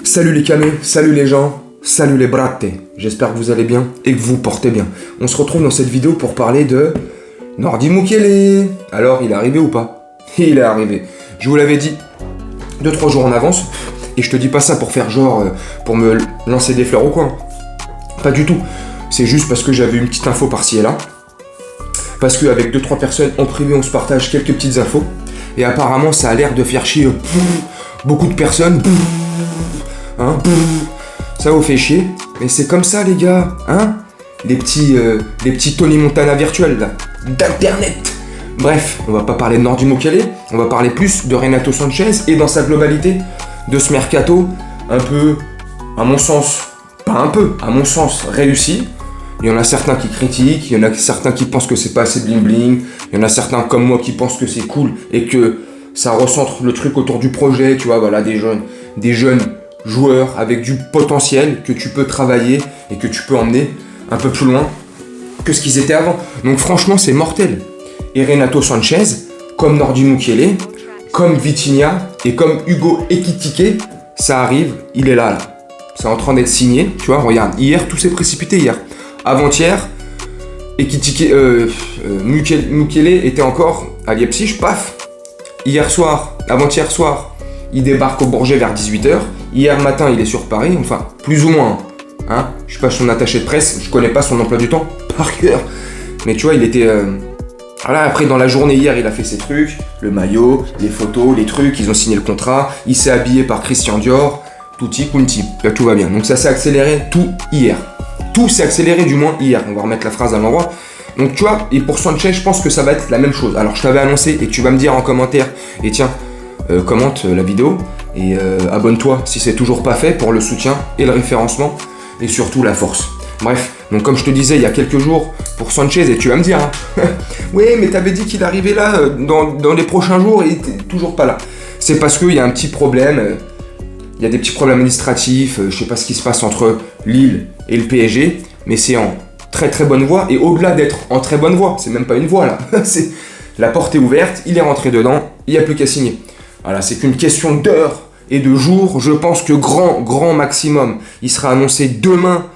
Salut les camés, salut les gens, salut les bratte. J'espère que vous allez bien et que vous portez bien. On se retrouve dans cette vidéo pour parler de Nordi Mukele. Alors, il est arrivé ou pas? Il est arrivé. Je vous l'avais dit 2-3 jours en avance. Et je te dis pas ça pour faire genre, pour me lancer des fleurs au coin. Pas du tout. C'est juste parce que j'avais une petite info par-ci et là. Parce qu'avec 2-3 personnes en privé, on se partage quelques petites infos. Et apparemment, ça a l'air de faire chier beaucoup de personnes. Hein, ça vous fait chier. Mais c'est comme ça, les gars. Hein, les petits Tony Montana virtuels, là. D'internet. Bref, on va pas parler de Nordi Mukele. On va parler plus de Renato Sanchez et dans sa globalité de ce mercato un peu, à mon sens, pas un peu, à mon sens, réussi. Il y en a certains qui critiquent, il y en a certains qui pensent que c'est pas assez bling bling, il y en a certains comme moi qui pensent que c'est cool et que ça recentre le truc autour du projet, tu vois, voilà, des jeunes joueurs avec du potentiel que tu peux travailler et que tu peux emmener un peu plus loin que ce qu'ils étaient avant. Donc franchement, c'est mortel. Et Renato Sanchez, comme Nordi Mukele, comme Vitinha et comme Hugo Ekitike, ça arrive, il est là. C'est en train d'être signé, tu vois, regarde, hier, tout s'est précipité hier. Avant-hier, Mukele était encore à Leipzig, paf. Avant-hier soir, il débarque au Bourget vers 18h. Hier matin, il est sur Paris, enfin, plus ou moins. Hein, je suis pas son attaché de presse, je connais pas son emploi du temps par cœur. Mais tu vois, il était... Voilà, après, dans la journée hier, il a fait ses trucs, le maillot, les photos, les trucs, ils ont signé le contrat, il s'est habillé par Christian Dior, tutti quanti, là, tout va bien. Donc ça s'est accéléré tout hier. Tout s'est accéléré du moins hier, on va remettre la phrase à l'endroit. Donc tu vois, et pour Sanchez, je pense que ça va être la même chose. Alors je t'avais annoncé et tu vas me dire en commentaire, et tiens, commente la vidéo et abonne-toi si c'est toujours pas fait pour le soutien et le référencement et surtout la force. Bref, donc comme je te disais il y a quelques jours pour Sanchez, et tu vas me dire, hein, oui mais t'avais dit qu'il arrivait là dans les prochains jours et il était toujours pas là. C'est parce qu'il y a un petit problème, il y a des petits problèmes administratifs, je sais pas ce qui se passe entre Lille et le PSG, mais c'est en très très bonne voie, et au-delà d'être en très bonne voie, c'est même pas une voie là, c'est la porte est ouverte, il est rentré dedans, il n'y a plus qu'à signer. Voilà, c'est qu'une question d'heures et de jours, je pense que grand maximum, il sera annoncé demain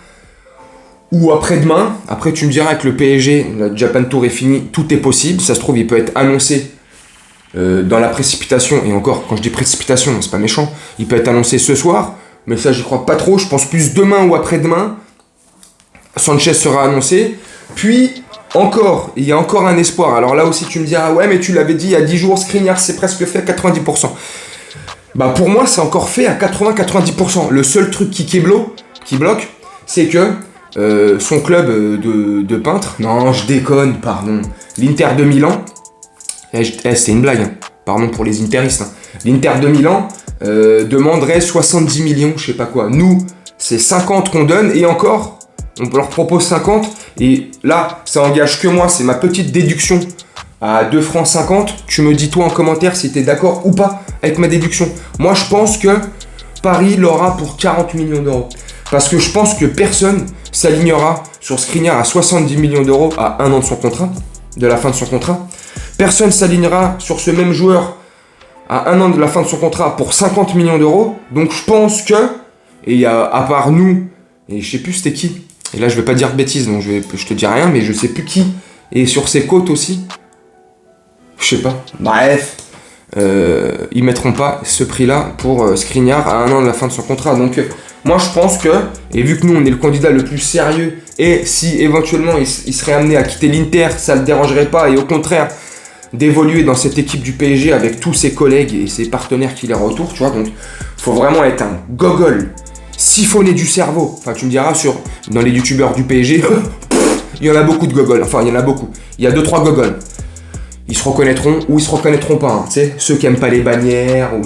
ou après-demain. Après tu me diras que le PSG, le Japan Tour est fini, tout est possible, ça se trouve il peut être annoncé dans la précipitation, et encore quand je dis précipitation, c'est pas méchant, il peut être annoncé ce soir, mais ça j'y crois pas trop, je pense plus demain ou après-demain, Sanchez sera annoncé, puis encore, il y a encore un espoir, alors là aussi tu me diras, ouais mais tu l'avais dit il y a 10 jours, Skriniar c'est presque fait à 90%. Bah pour moi c'est encore fait à 80-90%, le seul truc qui bloque, c'est que son club de peintre, non je déconne, pardon, l'Inter de Milan, c'est une blague, hein. Pardon pour les interistes, hein. L'Inter de Milan demanderait 70 millions, je sais pas quoi. Nous, c'est 50 qu'on donne, et encore, on leur propose 50, et là, ça engage que moi, c'est ma petite déduction à 2 francs 50. Tu me dis toi en commentaire si t'es d'accord ou pas avec ma déduction. Moi, je pense que Paris l'aura pour 40 millions d'euros. Parce que je pense que personne s'alignera sur Skriniar à 70 millions d'euros à 1 an de son contrat, de la fin de son contrat. Personne s'alignera sur ce même joueur à 1 an de la fin de son contrat pour 50 millions d'euros. Donc je pense que, et il y a, à part nous, et je sais plus c'était qui, et là je vais pas dire de bêtises, donc je te dis rien, mais je sais plus qui, et sur ses côtes aussi, je sais pas, bref, ils mettront pas ce prix-là pour Skriniar à 1 an de la fin de son contrat. Donc moi je pense que, et vu que nous on est le candidat le plus sérieux, et si éventuellement il serait amené à quitter l'Inter, ça le dérangerait pas, et au contraire, d'évoluer dans cette équipe du PSG avec tous ses collègues et ses partenaires qui les retournent, tu vois. Donc faut vraiment être un gogol, siphonner du cerveau. Enfin tu me diras, dans les youtubeurs du PSG, il y en a beaucoup de gogols, enfin il y en a beaucoup. Il y a 2-3 gogols. Ils se reconnaîtront ou ils se reconnaîtront pas, hein. Tu sais, ceux qui aiment pas les bannières, ou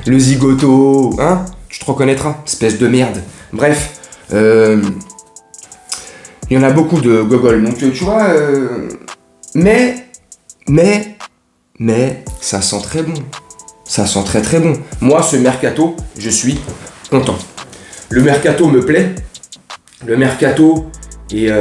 le zigoto, hein, tu te reconnaîtras, espèce de merde. Bref, il y en a beaucoup de gogols, donc tu vois, mais ça sent très bon. Ça sent très très bon. Moi, ce mercato, je suis content. Le mercato me plaît. Le mercato est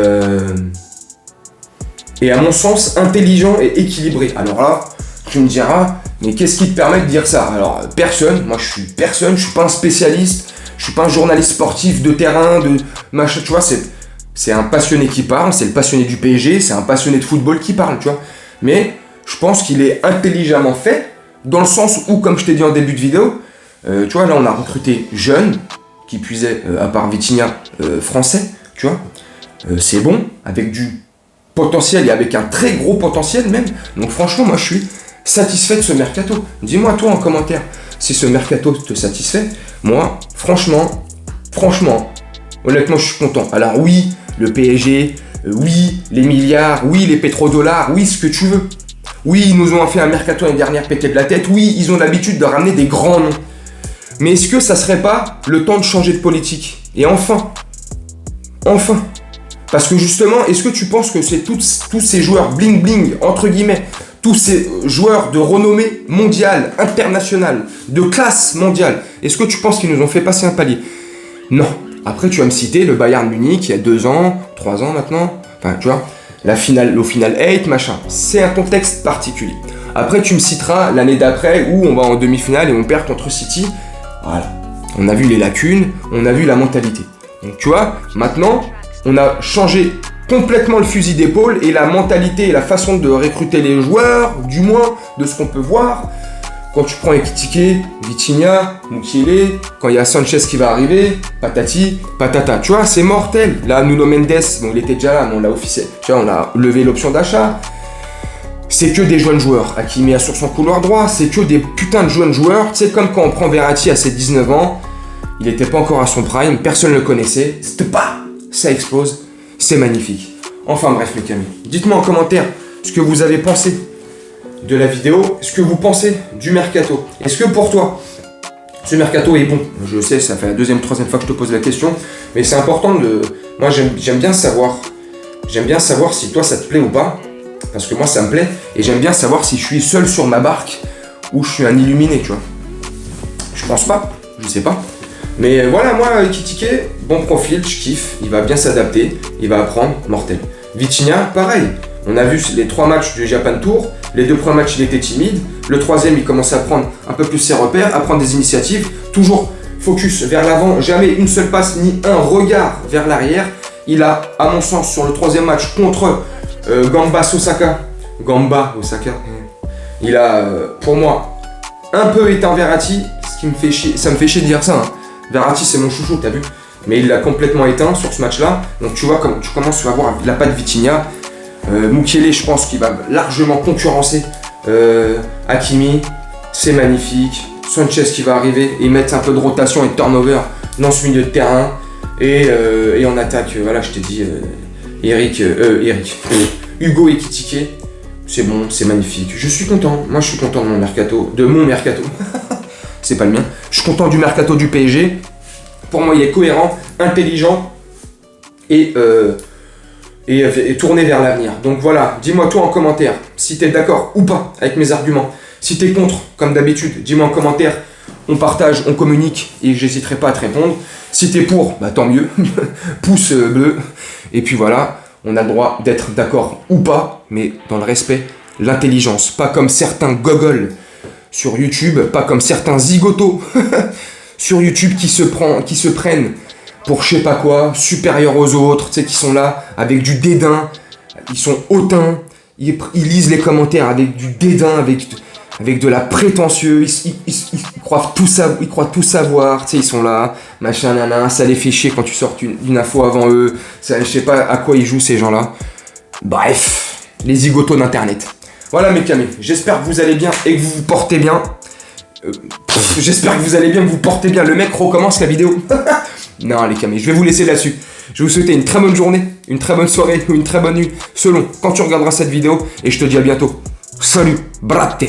à mon sens intelligent et équilibré. Alors là, tu me diras, Mais qu'est-ce qui te permet de dire ça? Alors, personne. Moi, je suis personne. Je suis pas un spécialiste. Je suis pas un journaliste sportif de terrain, de machin. Tu vois, c'est un passionné qui parle. C'est le passionné du PSG. C'est un passionné de football qui parle, tu vois. Mais je pense qu'il est intelligemment fait, dans le sens où, comme je t'ai dit en début de vidéo, tu vois, là, on a recruté jeune, qui puisait, à part Vitinha, français, tu vois. C'est bon, avec du potentiel et avec un très gros potentiel même. Donc franchement, moi, je suis satisfait de ce mercato. Dis-moi toi en commentaire si ce mercato te satisfait. Moi, franchement, honnêtement, je suis content. Alors oui, le PSG, oui, les milliards, oui, les pétrodollars, oui, ce que tu veux. Oui, ils nous ont fait un mercato l'année dernière pété de la tête. Oui, ils ont l'habitude de ramener des grands noms. Mais est-ce que ça serait pas le temps de changer de politique? Et enfin, parce que justement, est-ce que tu penses que c'est tous ces joueurs bling bling, entre guillemets, tous ces joueurs de renommée mondiale, internationale, de classe mondiale, est-ce que tu penses qu'ils nous ont fait passer un palier? Non. Après, tu vas me citer le Bayern Munich, il y a 2 ans, 3 ans maintenant, enfin, tu vois, la finale, au final 8, machin. C'est un contexte particulier. Après, tu me citeras l'année d'après où on va en demi-finale et on perd contre City. Voilà. On a vu les lacunes, on a vu la mentalité. Donc, tu vois, maintenant, on a changé complètement le fusil d'épaule et la mentalité et la façon de recruter les joueurs, du moins de ce qu'on peut voir. Quand tu prends Ekitike, Vitinha, Mukiele, quand il y a Sanchez qui va arriver, patati, patata. Tu vois, c'est mortel. Là, Nuno Mendes, bon, il était déjà là, mais on l'a officiel. Tu vois, on a levé l'option d'achat. C'est que des jeunes joueurs. Hakimi sur son couloir droit, c'est que des putains de jeunes joueurs. C'est comme quand on prend Verratti à ses 19 ans. Il n'était pas encore à son prime, personne ne le connaissait. C'était pas, ça explose. C'est magnifique. Enfin bref, mes amis, dites-moi en commentaire ce que vous avez pensé de la vidéo, ce que vous pensez du mercato. Est-ce que pour toi, ce mercato est bon? Je sais, ça fait la 2e, 3e fois que je te pose la question, mais c'est important de... Moi, j'aime bien savoir. J'aime bien savoir si toi, ça te plaît ou pas, parce que moi, ça me plaît, et j'aime bien savoir si je suis seul sur ma barque ou je suis un illuminé, tu vois. Je pense pas, je sais pas. Mais voilà, moi, Ekitike, bon profil, je kiffe, il va bien s'adapter, il va apprendre, mortel. Vitinha, pareil, on a vu les 3 matchs du Japan Tour, les 2 premiers matchs il était timide, le 3e il commence à prendre un peu plus ses repères, à prendre des initiatives, toujours focus vers l'avant, jamais une seule passe ni un regard vers l'arrière. Il a, à mon sens, sur le 3e match contre Gamba Osaka, il a, pour moi, un peu éteint Verratti, ce qui me fait chier, ça me fait chier de dire ça, hein. Verratti c'est mon chouchou, t'as vu? Mais il l'a complètement éteint sur ce match-là. Donc tu vois, comme tu commences à voir la patte Vitinha. Mukiele, je pense qu'il va largement concurrencer Hakimi. C'est magnifique. Sanchez qui va arriver et mettre un peu de rotation et de turnover dans ce milieu de terrain. Et en attaque, voilà, je t'ai dit, Hugo Ekitike. C'est bon, c'est magnifique. Je suis content. Moi, je suis content de mon mercato. C'est pas le mien. Je suis content du mercato du PSG. Pour moi, il est cohérent, intelligent et tourné vers l'avenir. Donc voilà, dis-moi toi en commentaire si t'es d'accord ou pas avec mes arguments. Si t'es contre, comme d'habitude, dis-moi en commentaire. On partage, on communique et j'hésiterai pas à te répondre. Si t'es pour, bah tant mieux. Pouce bleu. Et puis voilà, on a le droit d'être d'accord ou pas, mais dans le respect, l'intelligence. Pas comme certains gogoles sur YouTube, pas comme certains zigotos sur YouTube qui se prennent pour je sais pas quoi, supérieurs aux autres, tu sais, qui sont là avec du dédain, ils sont hautains, ils lisent les commentaires avec du dédain, avec de la prétentieux, ils croient tout savoir, tu sais, ils sont là, machin, nana, ça les fait chier quand tu sors d'une info avant eux, ça, je sais pas à quoi ils jouent ces gens-là. Bref, les zigotos d'internet. Voilà mes camis, j'espère que vous allez bien et que vous vous portez bien. J'espère que vous allez bien, que vous portez bien. Le mec recommence la vidéo. Non les camis, je vais vous laisser là-dessus. Je vais vous souhaiter une très bonne journée, une très bonne soirée ou une très bonne nuit, selon quand tu regarderas cette vidéo. Et je te dis à bientôt. Salut, bratte.